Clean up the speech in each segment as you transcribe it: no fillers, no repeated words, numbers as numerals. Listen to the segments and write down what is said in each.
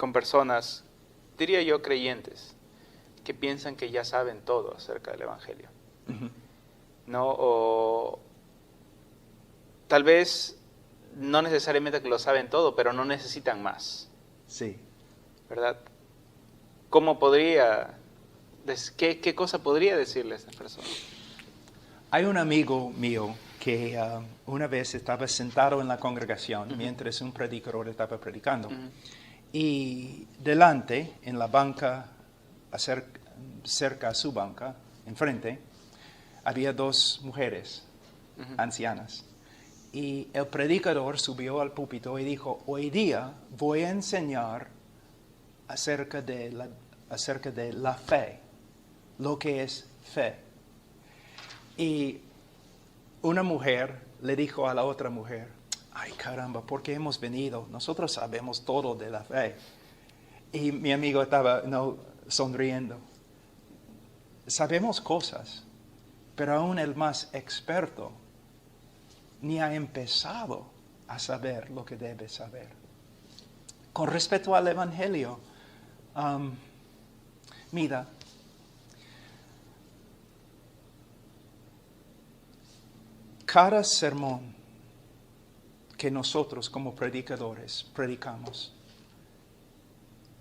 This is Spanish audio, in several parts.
con personas, diría yo creyentes, que piensan que ya saben todo acerca del Evangelio, ¿no? O tal vez no necesariamente que lo saben todo, pero no necesitan más, Sí. ¿verdad? ¿Cómo podría, qué cosa podría decirle a esta persona? Hay un amigo mío que una vez estaba sentado en la congregación mientras un predicador estaba predicando. Y delante, en la banca, cerca a su banca, enfrente, había dos mujeres ancianas. Y el predicador subió al púlpito y dijo, hoy día voy a enseñar acerca de la fe, lo que es fe. Y una mujer le dijo a la otra mujer, ay caramba, ¿por qué hemos venido? Nosotros sabemos todo de la fe. Y mi amigo estaba sonriendo. Sabemos cosas, pero aún el más experto ni ha empezado a saber lo que debe saber. Con respecto al Evangelio, mira, cada sermón que nosotros como predicadores predicamos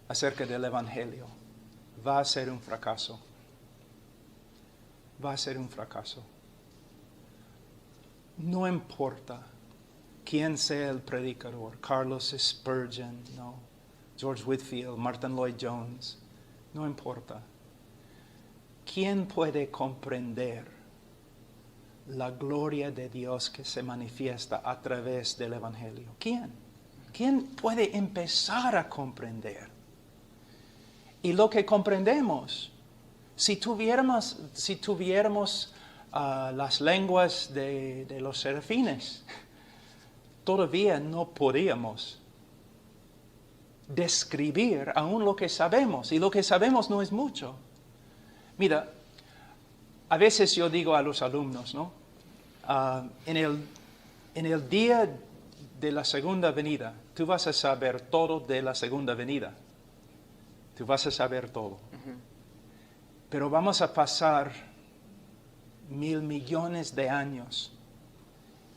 acerca del Evangelio va a ser un fracaso. Va a ser un fracaso. No importa quién sea el predicador, Carlos Spurgeon, no, George Whitefield, Martin Lloyd Jones, no importa. ¿Quién puede comprender la gloria de Dios que se manifiesta a través del Evangelio? ¿Quién? ¿Quién puede empezar a comprender? Y lo que comprendemos, si tuviéramos las lenguas de los serafines, todavía no podríamos describir aún lo que sabemos. Y lo que sabemos no es mucho. Mira, a veces yo digo a los alumnos, ¿no? En el día de la segunda venida, tú vas a saber todo de la segunda venida. Tú vas a saber todo. Pero vamos a pasar 1,000 millones de años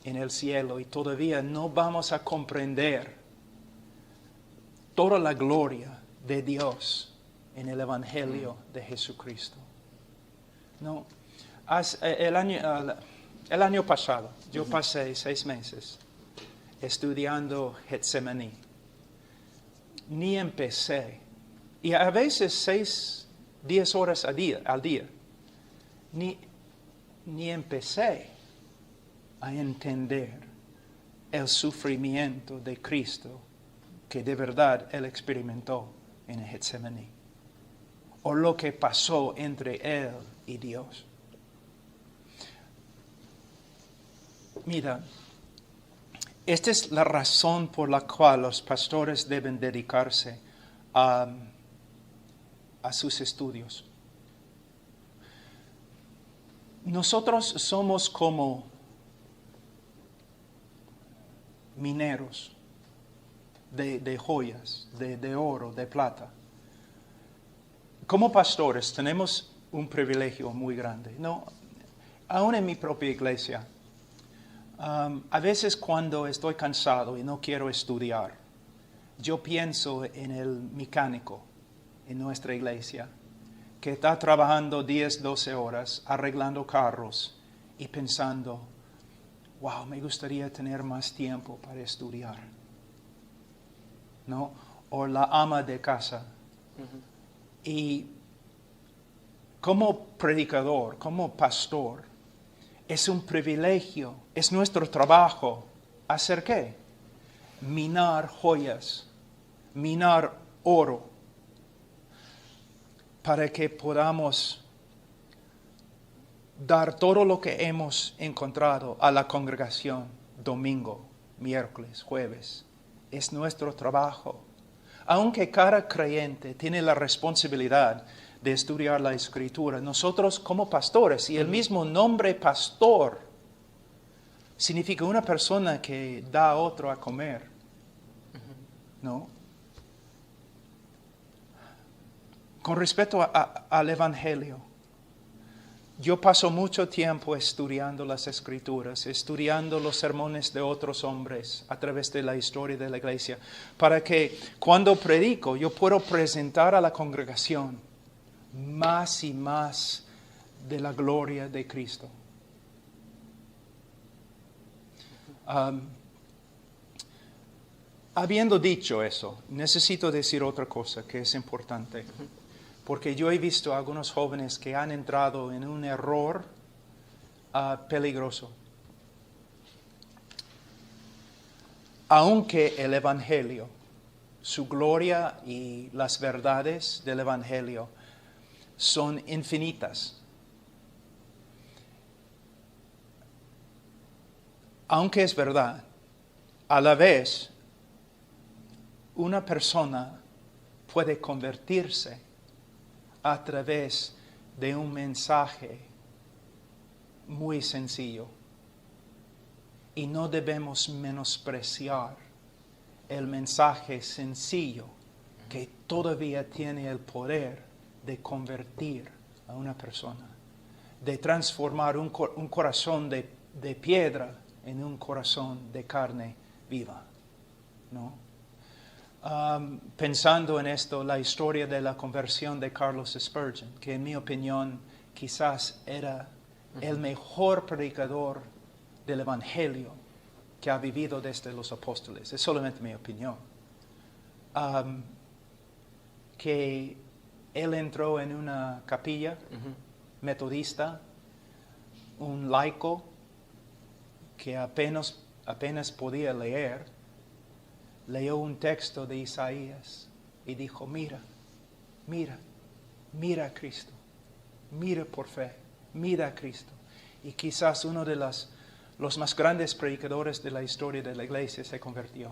en el cielo y todavía no vamos a comprender toda la gloria de Dios en el Evangelio de Jesucristo. No, el año pasado yo pasé 6 meses estudiando Getsemaní. Ni empecé, y a veces 10 horas al día, ni empecé a entender el sufrimiento de Cristo que de verdad Él experimentó en el Getsemaní, o lo que pasó entre Él y Dios. Mira, esta es la razón por la cual los pastores deben dedicarse a sus estudios. Nosotros somos como mineros de joyas, de oro, de plata. Como pastores tenemos un privilegio muy grande. No, aún en mi propia iglesia, a veces cuando estoy cansado y no quiero estudiar, yo pienso en el mecánico en nuestra iglesia que está trabajando 10, 12 horas arreglando carros y pensando, wow, me gustaría tener más tiempo para estudiar, ¿no? O la ama de casa. Y como predicador, como pastor, es un privilegio, es nuestro trabajo. ¿Hacer qué? Minar joyas, minar oro, para que podamos dar todo lo que hemos encontrado a la congregación domingo, miércoles, jueves. Es nuestro trabajo. Aunque cada creyente tiene la responsabilidad de estudiar la Escritura, nosotros como pastores, y el mismo nombre pastor significa una persona que da a otro a comer, ¿no? con respecto al Evangelio, yo paso mucho tiempo estudiando las Escrituras, estudiando los sermones de otros hombres a través de la historia de la iglesia, para que cuando predico yo pueda presentar a la congregación más y más de la gloria de Cristo. Habiendo dicho eso, necesito decir otra cosa que es importante. Porque yo he visto a algunos jóvenes que han entrado en un error peligroso. Aunque el Evangelio, su gloria y las verdades del Evangelio son infinitas. Aunque es verdad, a la vez, una persona puede convertirse a través de un mensaje muy sencillo. Y no debemos menospreciar el mensaje sencillo que todavía tiene el poder de convertir a una persona, de transformar un corazón de piedra en un corazón de carne viva, ¿no? Pensando en esto, la historia de la conversión de Carlos Spurgeon, que en mi opinión quizás era el mejor predicador del Evangelio que ha vivido desde los apóstoles. Es solamente mi opinión. Que él entró en una capilla metodista, un laico que apenas podía leer, leyó un texto de Isaías y dijo, mira a Cristo, mira por fe, mira a Cristo. Y quizás uno de los más grandes predicadores de la historia de la iglesia se convirtió.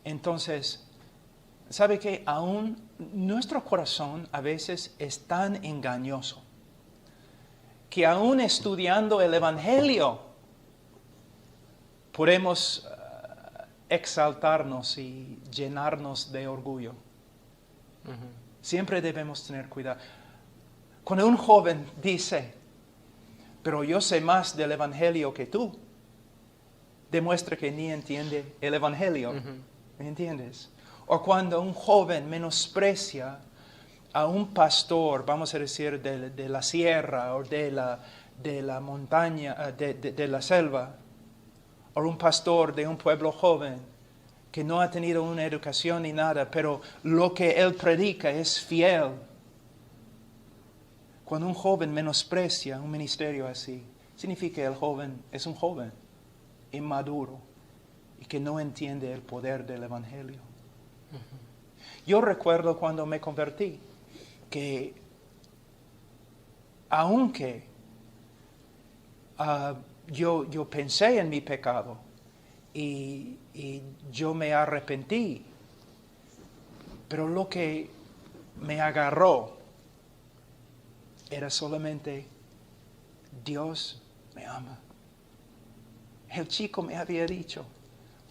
Entonces, ¿sabe qué? Aún nuestro corazón a veces es tan engañoso que aún estudiando el Evangelio podemos exaltarnos y llenarnos de orgullo. Siempre debemos tener cuidado. Cuando un joven dice, pero yo sé más del Evangelio que tú, demuestra que ni entiende el Evangelio. ¿Me entiendes? O cuando un joven menosprecia a un pastor, vamos a decir, de la sierra o de la montaña, de la selva, o un pastor de un pueblo joven que no ha tenido una educación ni nada, pero lo que él predica es fiel. Cuando un joven menosprecia un ministerio así, significa que el joven es un joven inmaduro y que no entiende el poder del Evangelio. Yo recuerdo cuando me convertí que aunque yo pensé en mi pecado y yo me arrepentí, pero lo que me agarró era solamente Dios me ama. El chico me había dicho,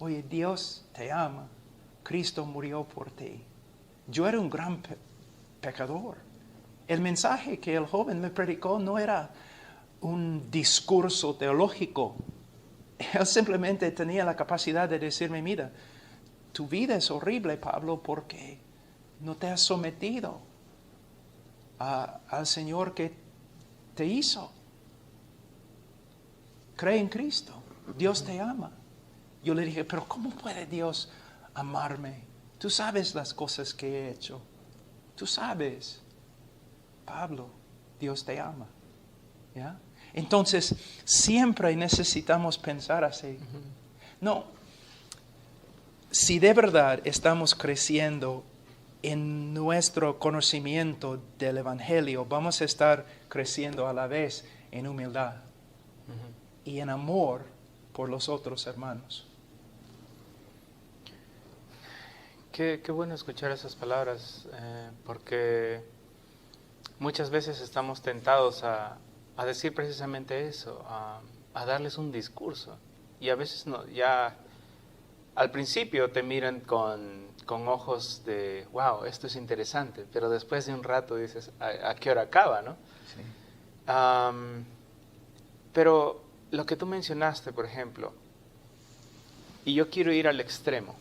oye, Dios te ama, Cristo murió por ti. Yo era un gran pecador. El mensaje que el joven me predicó no era un discurso teológico. Él simplemente tenía la capacidad de decirme, mira, tu vida es horrible, Pablo, porque no te has sometido al Señor que te hizo. Cree en Cristo. Dios te ama. Yo le dije, pero ¿cómo puede Dios amarme? Tú sabes las cosas que he hecho. Tú sabes. Pablo, Dios te ama. ¿Ya? Entonces, siempre necesitamos pensar así. No, si de verdad estamos creciendo en nuestro conocimiento del Evangelio, vamos a estar creciendo a la vez en humildad y en amor por los otros hermanos. Qué bueno escuchar esas palabras, porque muchas veces estamos tentados a decir precisamente eso, a darles un discurso. Y a veces no, ya al principio te miran con ojos de, wow, esto es interesante, pero después de un rato dices, ¿a qué hora acaba, no? Sí. Pero lo que tú mencionaste, por ejemplo, y yo quiero ir al extremo.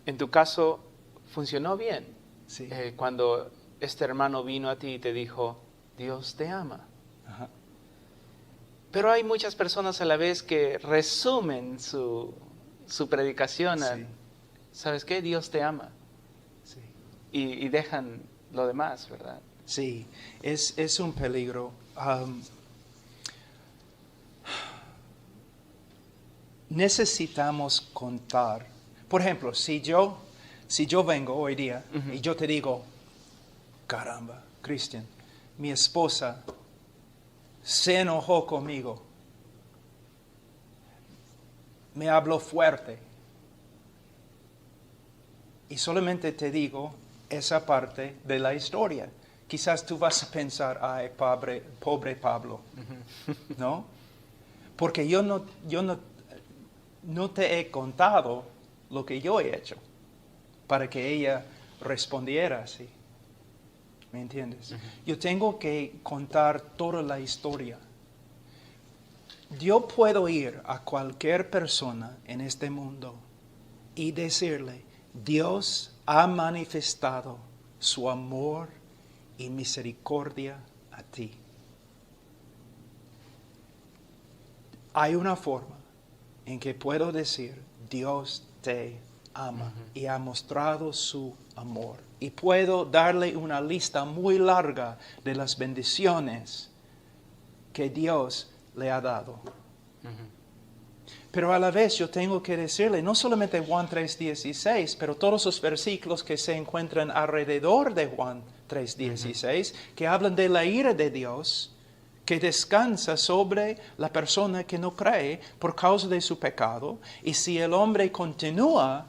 En tu caso, funcionó bien. Sí. Cuando este hermano vino a ti y te dijo, Dios te ama. Ajá. Pero hay muchas personas a la vez que resumen su predicación a, Sí. ¿sabes qué? Dios te ama. Sí. Y dejan lo demás, ¿verdad? Sí, es un peligro. Necesitamos contar. Por ejemplo, si yo vengo hoy día y yo te digo, caramba, Cristian, mi esposa se enojó conmigo, me habló fuerte, y solamente te digo esa parte de la historia. Quizás tú vas a pensar, ay, pobre Pablo, ¿no? Porque yo no te he contado lo que yo he hecho para que ella respondiera así. ¿Me entiendes? Yo tengo que contar toda la historia. Yo puedo ir a cualquier persona en este mundo y decirle, Dios ha manifestado su amor y misericordia a ti. Hay una forma en que puedo decir, Dios te ama y ha mostrado su amor. Y puedo darle una lista muy larga de las bendiciones que Dios le ha dado. Pero a la vez yo tengo que decirle, no solamente Juan 3:16, pero todos los versículos que se encuentran alrededor de Juan 3:16, que hablan de la ira de Dios, que descansa sobre la persona que no cree por causa de su pecado. Y si el hombre continúa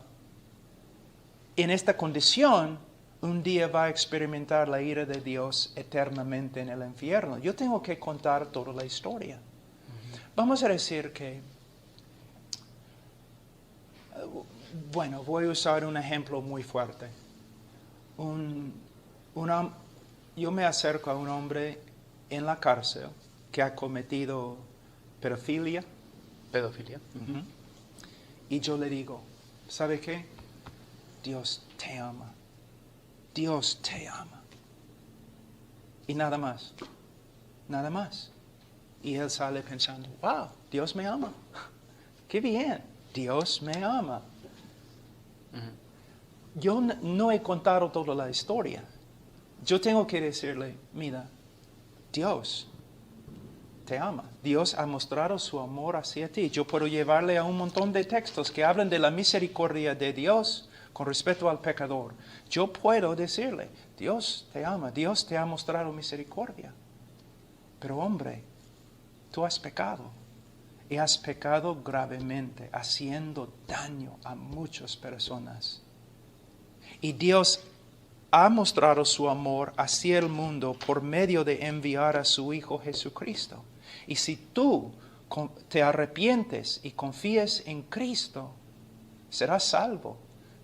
en esta condición, un día va a experimentar la ira de Dios eternamente en el infierno. Yo tengo que contar toda la historia. Vamos a decir que, bueno, voy a usar un ejemplo muy fuerte. Yo me acerco a un hombre en la cárcel que ha cometido pedofilia. Y yo le digo, ¿sabe qué? Dios te ama. Dios te ama. Y nada más. Nada más. Y él sale pensando, wow, Dios me ama. Qué bien, Dios me ama. Yo no he contado toda la historia. Yo tengo que decirle, mira, Dios te ama. Dios ha mostrado su amor hacia ti. Yo puedo llevarle a un montón de textos que hablan de la misericordia de Dios con respecto al pecador. Yo puedo decirle, Dios te ama, Dios te ha mostrado misericordia. Pero hombre, tú has pecado. Y has pecado gravemente, haciendo daño a muchas personas. Y Dios ha mostrado su amor hacia el mundo por medio de enviar a su Hijo Jesucristo. Y si tú te arrepientes y confías en Cristo, serás salvo.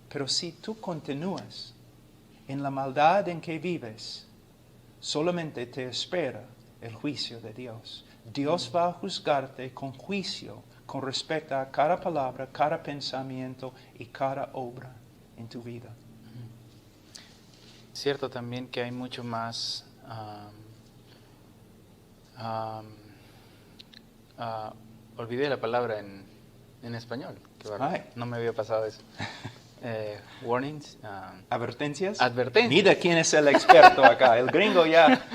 Pero si tú continúas en la maldad en que vives, solamente te espera el juicio de Dios. Dios va a juzgarte con juicio con respecto a cada palabra, cada pensamiento y cada obra en tu vida. Cierto también que hay mucho más, olvidé la palabra en español, no me había pasado eso. Warnings. ¿Advertencias? Advertencias. Mira quién es el experto acá, el gringo ya.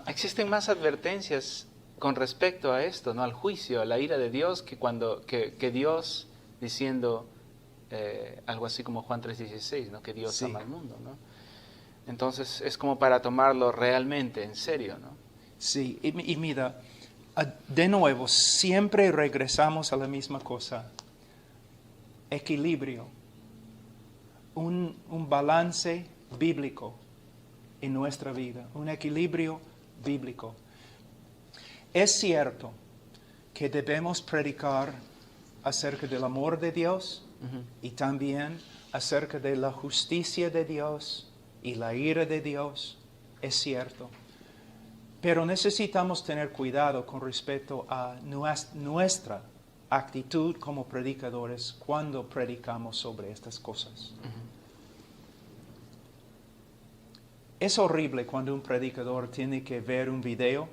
Existen más advertencias con respecto a esto, ¿no? Al juicio, a la ira de Dios, que Dios diciendo algo así como Juan 3:16, ¿no? Que Dios ama al mundo, ¿no? Entonces es como para tomarlo realmente en serio, ¿no? Sí, y mira, de nuevo, siempre regresamos a la misma cosa. Equilibrio, un balance bíblico en nuestra vida, un equilibrio bíblico. Es cierto que debemos predicar acerca del amor de Dios y también acerca de la justicia de Dios y la ira de Dios, es cierto. Pero necesitamos tener cuidado con respecto a nuestra actitud como predicadores cuando predicamos sobre estas cosas. Es horrible cuando un predicador tiene que ver un video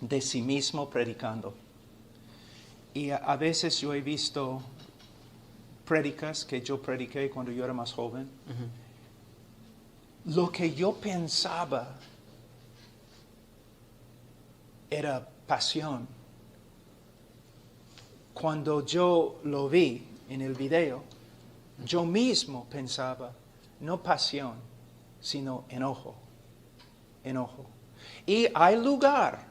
de sí mismo predicando. Y a veces yo he visto prédicas que yo prediqué cuando yo era más joven. Lo que yo pensaba era pasión. Cuando yo lo vi en el video, yo mismo pensaba, no pasión, sino enojo. Enojo. Y hay lugar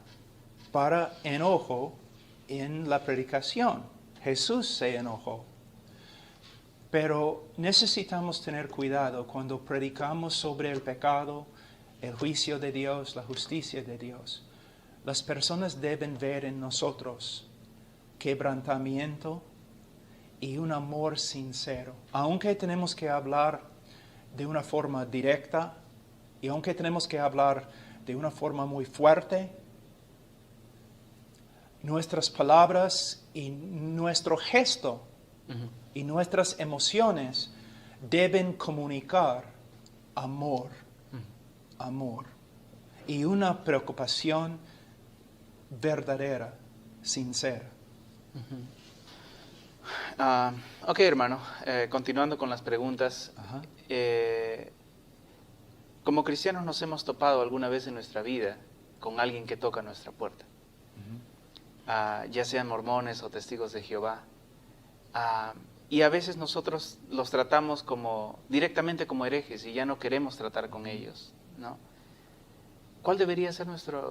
para enojo en la predicación. Jesús se enojó. Pero necesitamos tener cuidado cuando predicamos sobre el pecado, el juicio de Dios, la justicia de Dios. Las personas deben ver en nosotros quebrantamiento y un amor sincero. Aunque tenemos que hablar de una forma directa y aunque tenemos que hablar de una forma muy fuerte, nuestras palabras y nuestro gesto y nuestras emociones deben comunicar amor, amor y una preocupación verdadera, sincera. Ok, hermano, continuando con las preguntas. Como cristianos nos hemos topado alguna vez en nuestra vida con alguien que toca nuestra puerta. Ya sean mormones o testigos de Jehová. Y a veces nosotros los tratamos directamente como herejes y ya no queremos tratar con ellos, ¿no? ¿Cuál debería ser nuestra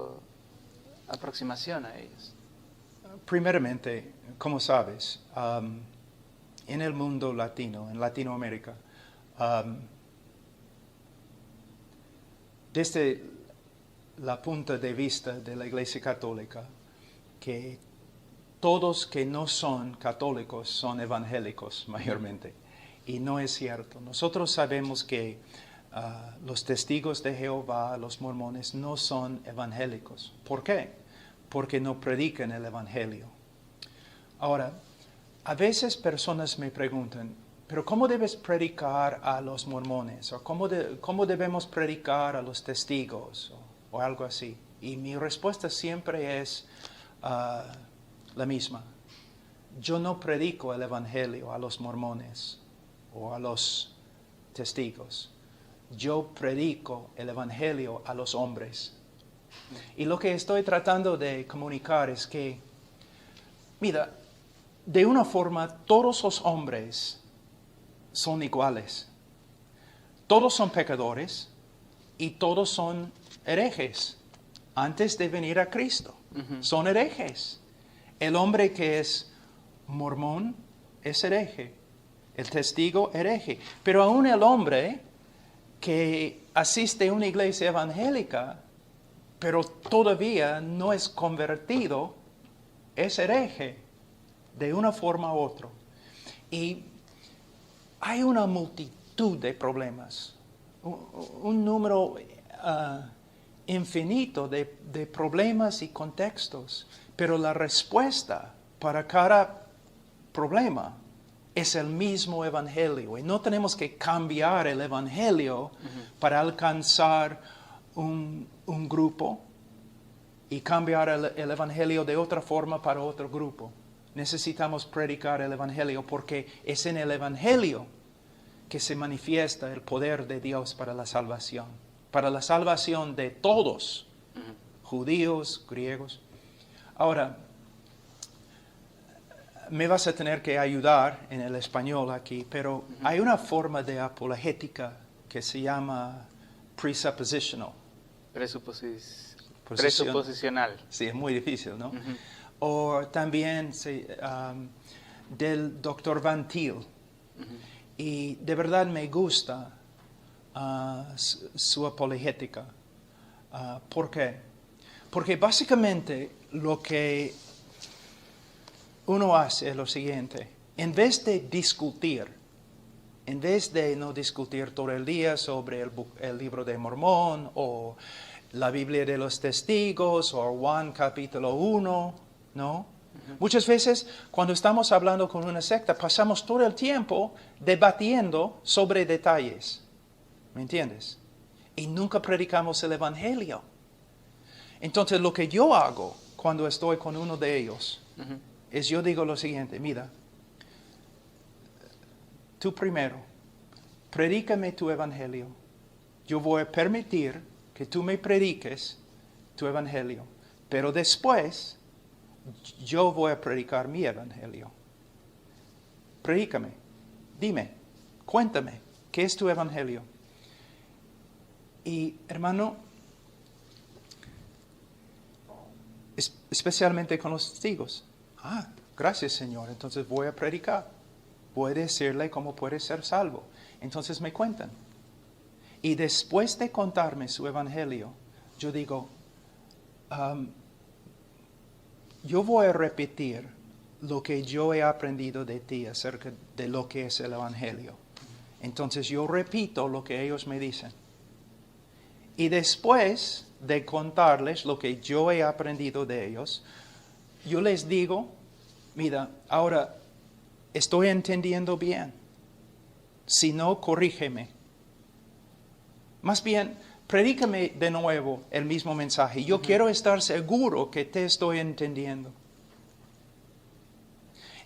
aproximación a ellos? Primeramente, como sabes, en el mundo latino, en Latinoamérica, desde la punto de vista de la Iglesia Católica, que todos que no son católicos son evangélicos mayormente. Y no es cierto. Nosotros sabemos que los testigos de Jehová, los mormones, no son evangélicos. ¿Por qué? Porque no predican el evangelio. Ahora, a veces personas me preguntan, ¿pero cómo debes predicar a los mormones? ¿O cómo debemos predicar a los testigos? O algo así. Y mi respuesta siempre es la misma. Yo no predico el evangelio a los mormones o a los testigos. Yo predico el evangelio a los hombres. Y lo que estoy tratando de comunicar es que, mira, de una forma todos los hombres son iguales. Todos son pecadores y todos son herejes antes de venir a Cristo. Son herejes. El hombre que es mormón es hereje. El testigo hereje. Pero aún el hombre que asiste a una iglesia evangélica, pero todavía no es convertido, es hereje de una forma u otra. Y hay una multitud de problemas, un número infinito de problemas y contextos, pero la respuesta para cada problema es el mismo evangelio. Y no tenemos que cambiar el evangelio para alcanzar un grupo y cambiar el evangelio de otra forma para otro grupo. Necesitamos predicar el evangelio porque es en el evangelio que se manifiesta el poder de Dios para la salvación de todos, judíos, griegos. Ahora, me vas a tener que ayudar en el español aquí, pero hay una forma de apologética que se llama presuppositional. Presuposicional. Sí, es muy difícil, ¿no? O también del Dr. Van Til. Y de verdad me gusta su apologética. ¿Por qué? Porque básicamente lo que uno hace lo siguiente. En vez de discutir, en vez de no discutir todo el día sobre el libro de Mormón o la Biblia de los Testigos o Juan capítulo 1, ¿no? Muchas veces cuando estamos hablando con una secta pasamos todo el tiempo debatiendo sobre detalles, ¿me entiendes? Y nunca predicamos el Evangelio. Entonces lo que yo hago cuando estoy con uno de ellos es yo digo lo siguiente, mira, tú primero, predícame tu Evangelio. Yo voy a permitir que tú me prediques tu Evangelio, pero después yo voy a predicar mi Evangelio. Predícame, dime, cuéntame, ¿qué es tu Evangelio? Y hermano, especialmente con los testigos, gracias Señor, entonces voy a predicar, voy a decirle cómo puede ser salvo. Entonces me cuentan. Y después de contarme su Evangelio, yo digo, yo voy a repetir lo que yo he aprendido de ti acerca de lo que es el Evangelio. Entonces yo repito lo que ellos me dicen. Y después de contarles lo que yo he aprendido de ellos, yo les digo, mira, ahora estoy entendiendo bien. Si no, corrígeme. Más bien, predícame de nuevo el mismo mensaje. Yo quiero estar seguro que te estoy entendiendo.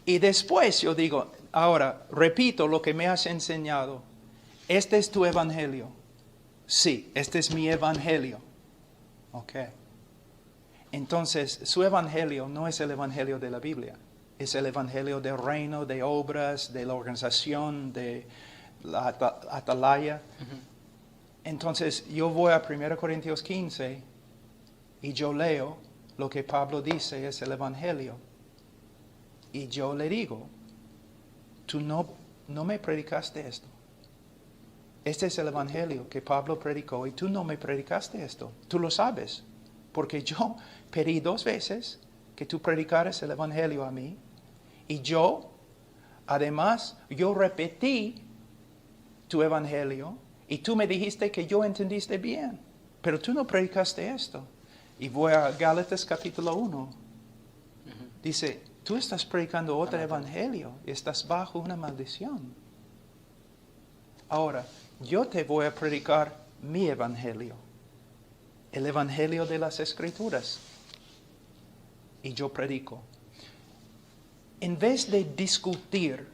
Y después yo digo, ahora, repito lo que me has enseñado. ¿Este es tu Evangelio? Sí, este es mi Evangelio. Ok. Entonces, su Evangelio no es el Evangelio de la Biblia. Es el Evangelio del reino, de obras, de la organización, de la atalaya. Entonces, yo voy a 1 Corintios 15 y yo leo lo que Pablo dice es el Evangelio. Y yo le digo, tú no me predicaste esto. Este es el Evangelio que Pablo predicó y tú no me predicaste esto. Tú lo sabes, porque yo pedí 2 veces que tú predicaras el Evangelio a mí. Y yo, además, yo repetí tu Evangelio y tú me dijiste que yo entendiste bien, pero tú no predicaste esto. Y voy a Gálatas capítulo 1. Dice, tú estás predicando otro Evangelio y estás bajo una maldición. Ahora, yo te voy a predicar mi Evangelio, el Evangelio de las Escrituras. Y yo predico. En vez de discutir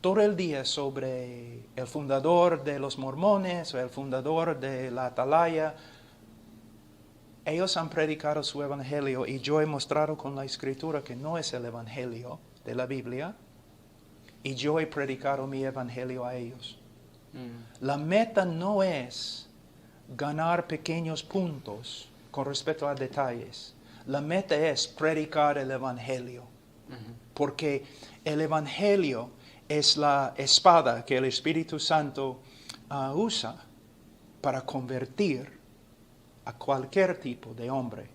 todo el día sobre el fundador de los mormones o el fundador de la atalaya, ellos han predicado su Evangelio y yo he mostrado con la Escritura que no es el Evangelio de la Biblia y yo he predicado mi Evangelio a ellos. La meta no es ganar pequeños puntos con respecto a detalles. La meta es predicar el Evangelio. Porque el Evangelio es la espada que el Espíritu Santo usa para convertir a cualquier tipo de hombre